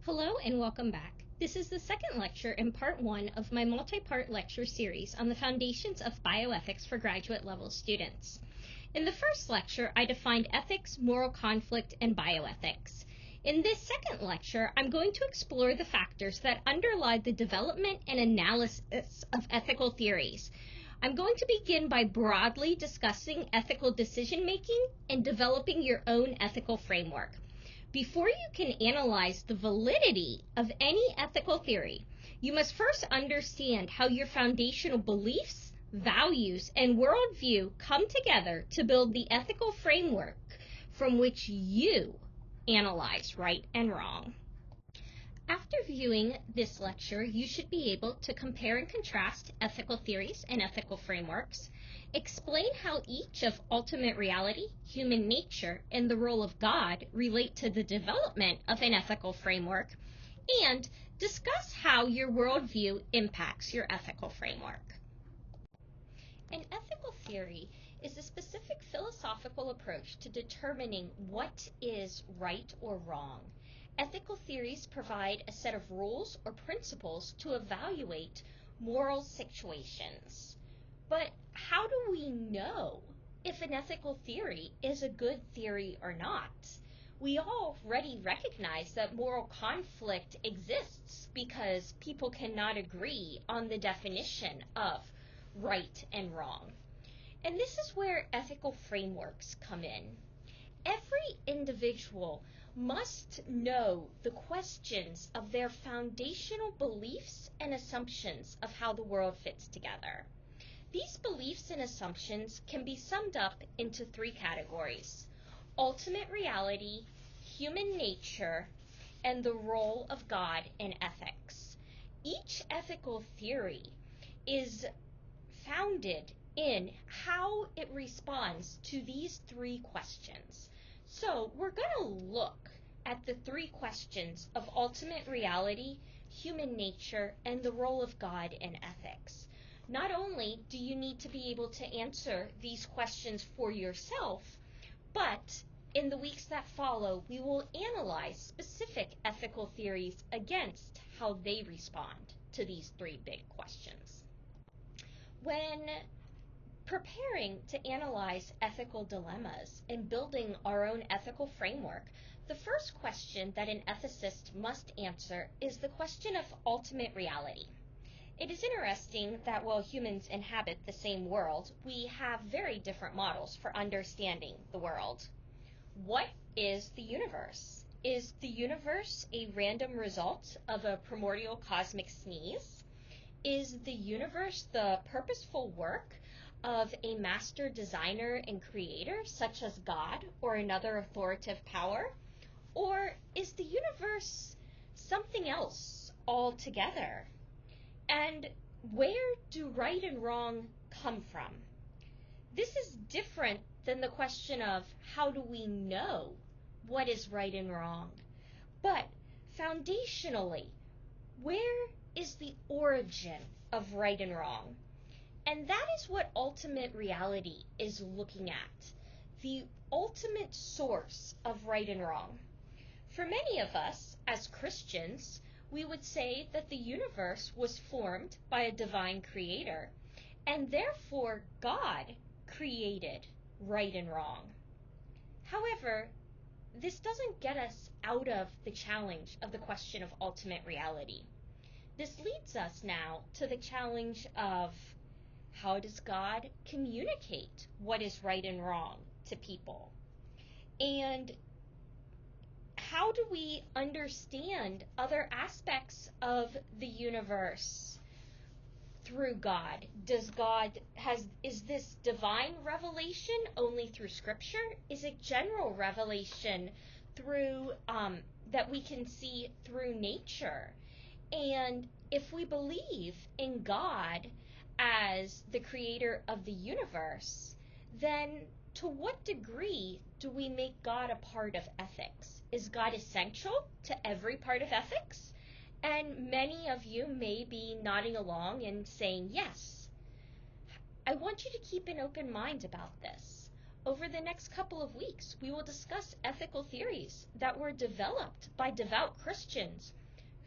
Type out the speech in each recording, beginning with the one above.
Hello and welcome back. This is the second lecture in part 1 of my multi-part lecture series on the foundations of bioethics for graduate level students. In the first lecture, I defined ethics, moral conflict, and bioethics. In this second lecture, I'm going to explore the factors that underlie the development and analysis of ethical theories. I'm going to begin by broadly discussing ethical decision-making and developing your own ethical framework. Before you can analyze the validity of any ethical theory, you must first understand how your foundational beliefs, values, and worldview come together to build the ethical framework from which you analyze right and wrong. After viewing this lecture, you should be able to compare and contrast ethical theories and ethical frameworks, explain how each of ultimate reality, human nature, and the role of God relate to the development of an ethical framework, and discuss how your worldview impacts your ethical framework. An ethical theory is a specific philosophical approach to determining what is right or wrong. Ethical theories provide a set of rules or principles to evaluate moral situations. But how do we know if an ethical theory is a good theory or not? We already recognize that moral conflict exists because people cannot agree on the definition of right and wrong. And this is where ethical frameworks come in. Every individual must know the questions of their foundational beliefs and assumptions of how the world fits together. These beliefs and assumptions can be summed up into 3 categories: ultimate reality, human nature, and the role of God in ethics. Each ethical theory is founded in how it responds to these 3 questions. So we're going to look at the 3 questions of ultimate reality, human nature, and the role of God in ethics. Not only do you need to be able to answer these questions for yourself, but in the weeks that follow, we will analyze specific ethical theories against how they respond to these 3 big questions. When preparing to analyze ethical dilemmas and building our own ethical framework, the first question that an ethicist must answer is the question of ultimate reality. It is interesting that while humans inhabit the same world, we have very different models for understanding the world. What is the universe? Is the universe a random result of a primordial cosmic sneeze? Is the universe the purposeful work of a master designer and creator, such as God or another authoritative power? Or is the universe something else altogether? And where do right and wrong come from? This is different than the question of how do we know what is right and wrong? But foundationally, where is the origin of right and wrong? And that is what ultimate reality is looking at, the ultimate source of right and wrong. For many of us, as Christians, we would say that the universe was formed by a divine creator, and therefore God created right and wrong. However, this doesn't get us out of the challenge of the question of ultimate reality. This leads us now to the challenge of how does God communicate what is right and wrong to people? And how do we understand other aspects of the universe through God? Is this divine revelation only through Scripture? Is it general revelation through that we can see through nature? And if we believe in God as the creator of the universe, then to what degree do we make God a part of ethics? Is God essential to every part of ethics? And many of you may be nodding along and saying yes. I want you to keep an open mind about this. Over the next couple of weeks, we will discuss ethical theories that were developed by devout Christians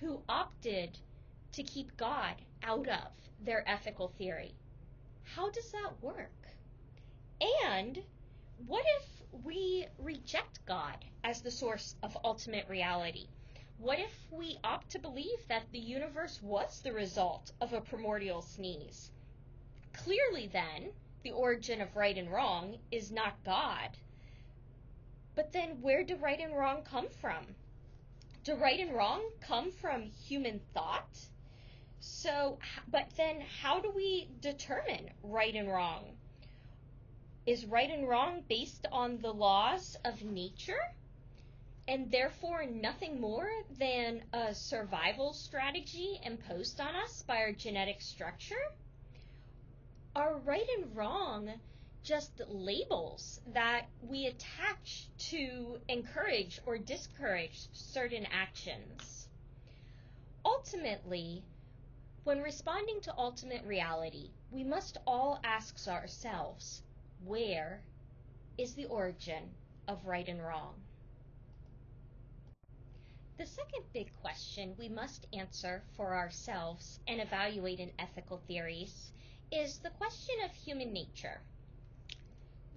who opted to keep God out of their ethical theory. How does that work? And what if we reject God as the source of ultimate reality? What if we opt to believe that the universe was the result of a primordial sneeze? Clearly, then, the origin of right and wrong is not God. But then where do right and wrong come from? Do right and wrong come from human thought? But then how do we determine right and wrong? Is right and wrong based on the laws of nature, and therefore nothing more than a survival strategy imposed on us by our genetic structure? Are right and wrong just labels that we attach to encourage or discourage certain actions? Ultimately, when responding to ultimate reality, we must all ask ourselves, where is the origin of right and wrong? The second big question we must answer for ourselves and evaluate in ethical theories is the question of human nature.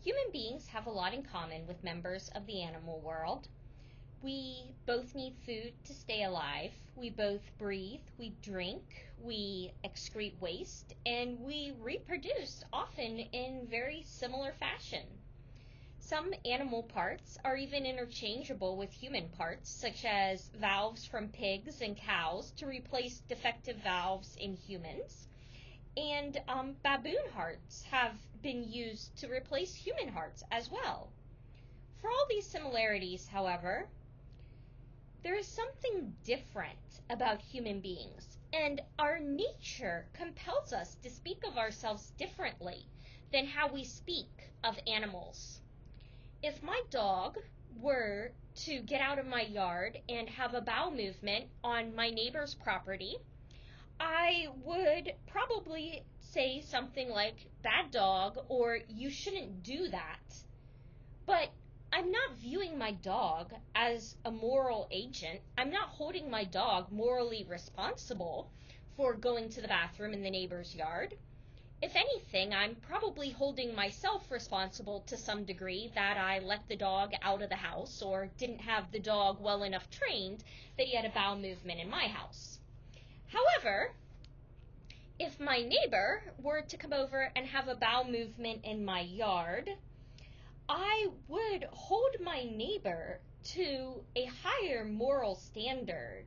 Human beings have a lot in common with members of the animal world. We both need food to stay alive. We both breathe, we drink, we excrete waste, and we reproduce, often in very similar fashion. Some animal parts are even interchangeable with human parts, such as valves from pigs and cows to replace defective valves in humans. And baboon hearts have been used to replace human hearts as well. For all these similarities, however, there is something different about human beings, and our nature compels us to speak of ourselves differently than how we speak of animals. If my dog were to get out of my yard and have a bowel movement on my neighbor's property, I would probably say something like, "Bad dog," or "You shouldn't do that." But I'm not viewing my dog as a moral agent. I'm not holding my dog morally responsible for going to the bathroom in the neighbor's yard. If anything, I'm probably holding myself responsible to some degree that I let the dog out of the house or didn't have the dog well enough trained that he had a bowel movement in my house. However, if my neighbor were to come over and have a bowel movement in my yard, I would hold my neighbor to a higher moral standard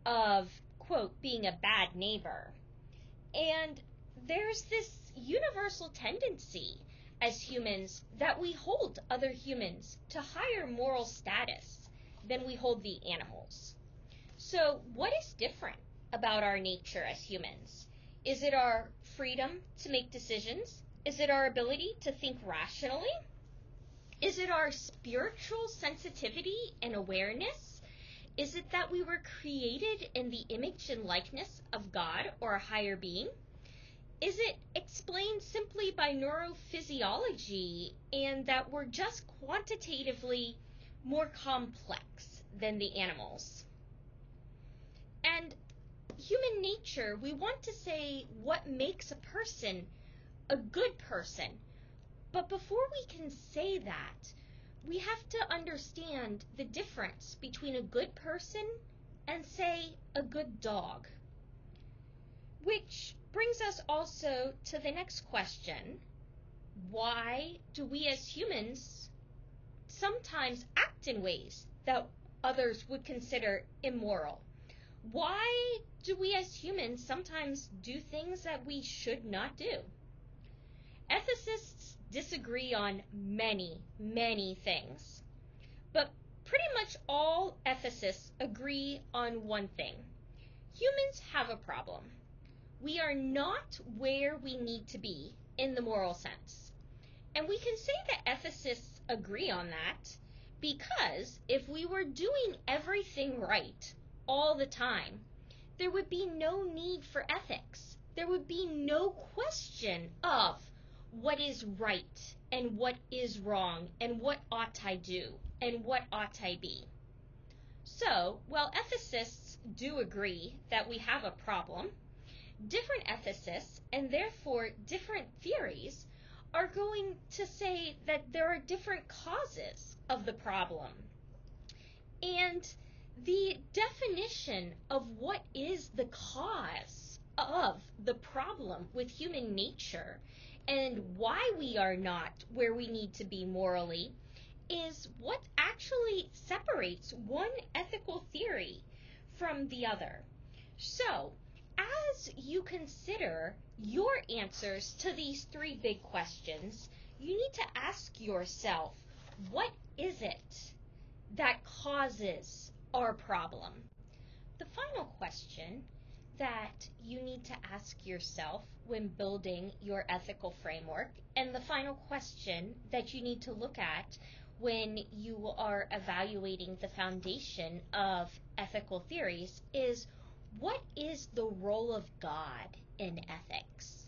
of, quote, being a bad neighbor. And there's this universal tendency as humans that we hold other humans to higher moral status than we hold the animals. So what is different about our nature as humans? Is it our freedom to make decisions? Is it our ability to think rationally? Is it our spiritual sensitivity and awareness? Is it that we were created in the image and likeness of God or a higher being? Is it explained simply by neurophysiology and that we're just quantitatively more complex than the animals? And human nature, we want to say what makes a person a good person. But before we can say that, we have to understand the difference between a good person and, say, a good dog. Which brings us also to the next question. Why do we as humans sometimes act in ways that others would consider immoral? Why do we as humans sometimes do things that we should not do? Ethicists disagree on many, many things, but pretty much all ethicists agree on one thing. Humans have a problem. We are not where we need to be in the moral sense. And we can say that ethicists agree on that because if we were doing everything right all the time, there would be no need for ethics. There would be no question of what is right and what is wrong and what ought I do and what ought I be. So, while ethicists do agree that we have a problem, different ethicists, and therefore different theories, are going to say that there are different causes of the problem. And the definition of what is the cause of the problem with human nature and why we are not where we need to be morally is what actually separates one ethical theory from the other. So, as you consider your answers to these three big questions, you need to ask yourself, what is it that causes our problem? The final question that you need to ask yourself when building your ethical framework, and the final question that you need to look at when you are evaluating the foundation of ethical theories, is what is the role of God in ethics?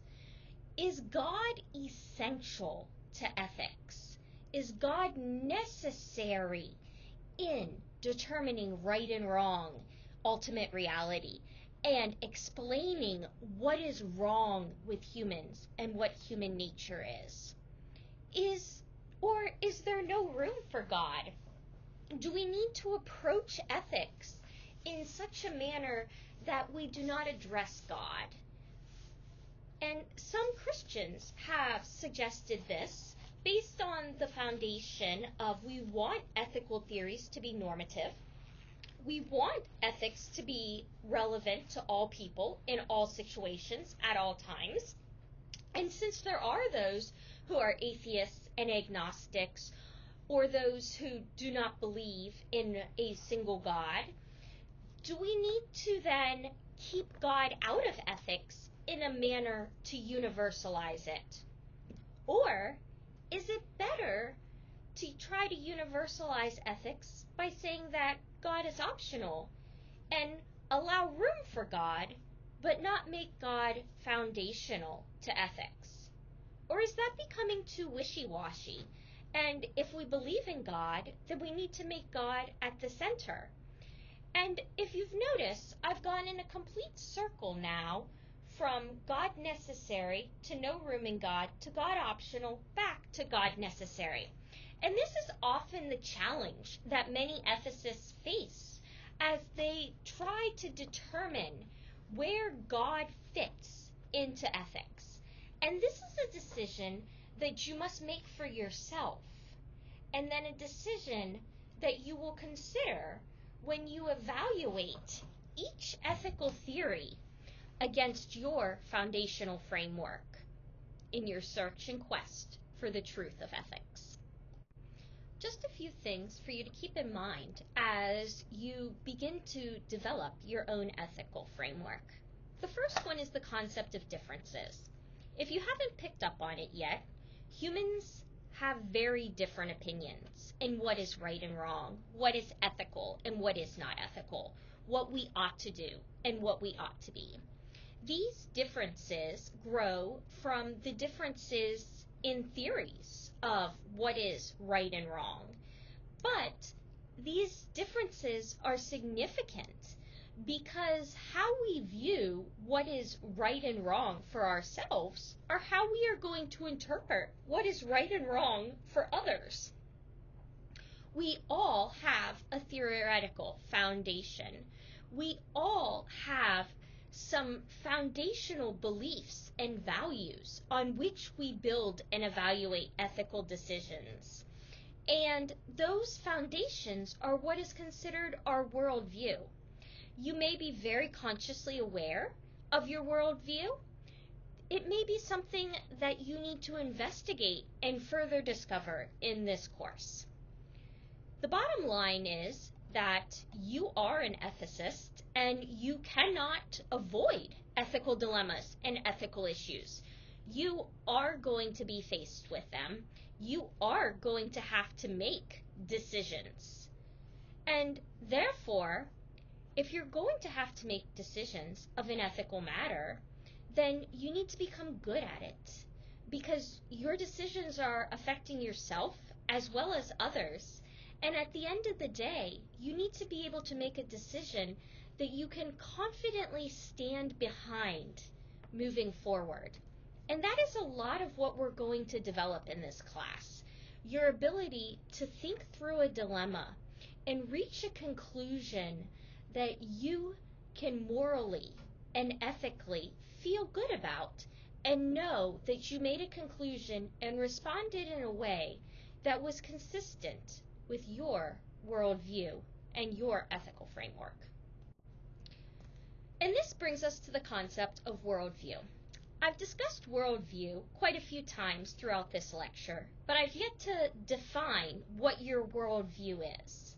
Is God essential to ethics? Is God necessary in determining right and wrong, ultimate reality, and explaining what is wrong with humans and what human nature is? Or is there no room for God? Do we need to approach ethics in such a manner that we do not address God? And some Christians have suggested this based on the foundation of we want ethical theories to be normative. We want ethics to be relevant to all people in all situations at all times. And since there are those who are atheists and agnostics, or those who do not believe in a single God, do we need to then keep God out of ethics in a manner to universalize it? Or is it better to try to universalize ethics by saying that God is optional and allow room for God, but not make God foundational to ethics? Or is that becoming too wishy-washy? And if we believe in God, then we need to make God at the center. And if you've noticed, I've gone in a complete circle now from God necessary to no room in God to God optional back to God necessary. And this is often the challenge that many ethicists face as they try to determine where God fits into ethics. And this is a decision that you must make for yourself, and then a decision that you will consider when you evaluate each ethical theory against your foundational framework in your search and quest for the truth of ethics. Just a few things for you to keep in mind as you begin to develop your own ethical framework. The first one is the concept of differences. If you haven't picked up on it yet, humans have very different opinions in what is right and wrong, what is ethical and what is not ethical, what we ought to do and what we ought to be. These differences grow from the differences in theories of what is right and wrong. But these differences are significant because how we view what is right and wrong for ourselves are how we are going to interpret what is right and wrong for others. We all have a theoretical foundation. We all have some foundational beliefs and values on which we build and evaluate ethical decisions. And those foundations are what is considered our worldview. You may be very consciously aware of your worldview. It may be something that you need to investigate and further discover in this course. The bottom line is that you are an ethicist and you cannot avoid ethical dilemmas and ethical issues. You are going to be faced with them. You are going to have to make decisions. And therefore, if you're going to have to make decisions of an ethical matter, then you need to become good at it. because your decisions are affecting yourself as well as others. And at the end of the day, you need to be able to make a decision that you can confidently stand behind moving forward. And that is a lot of what we're going to develop in this class. Your ability to think through a dilemma and reach a conclusion that you can morally and ethically feel good about, and know that you made a conclusion and responded in a way that was consistent with your worldview and your ethical framework. And this brings us to the concept of worldview. I've discussed worldview quite a few times throughout this lecture, but I've yet to define what your worldview is.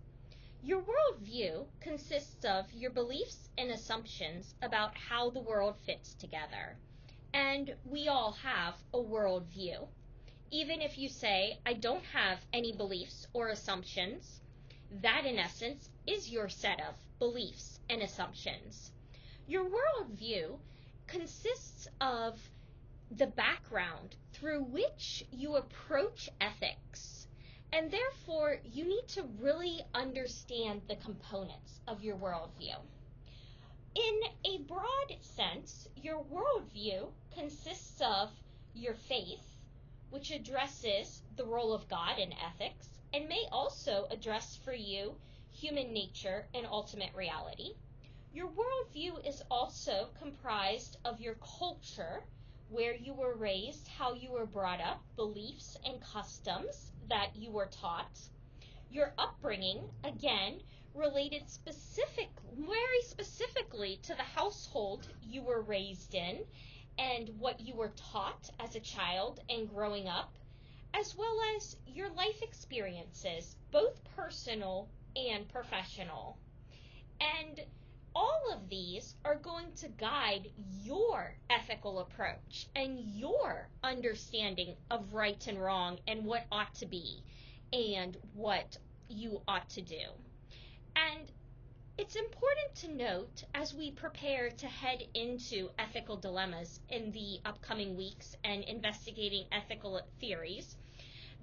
Your worldview consists of your beliefs and assumptions about how the world fits together. And we all have a worldview. Even if you say, I don't have any beliefs or assumptions, that in essence is your set of beliefs and assumptions. Your worldview consists of the background through which you approach ethics. And therefore, you need to really understand the components of your worldview. In a broad sense, your worldview consists of your faith, which addresses the role of God in ethics, and may also address for you human nature and ultimate reality. Your worldview is also comprised of your culture, where you were raised, how you were brought up, beliefs and customs that you were taught. Your upbringing, again, related very specifically to the household you were raised in and what you were taught as a child and growing up, as well as your life experiences, both personal and professional. And all of these are going to guide your ethical approach and your understanding of right and wrong and what ought to be and what you ought to do. And it's important to note, as we prepare to head into ethical dilemmas in the upcoming weeks and investigating ethical theories,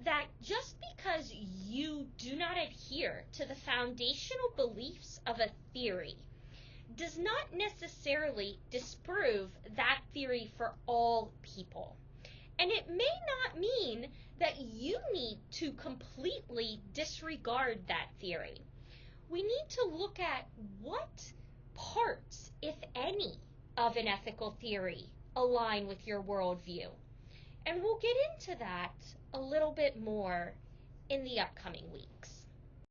that just because you do not adhere to the foundational beliefs of a theory does not necessarily disprove that theory for all people. And it may not mean that you need to completely disregard that theory. We need to look at what parts, if any, of an ethical theory align with your worldview. And we'll get into that a little bit more in the upcoming week.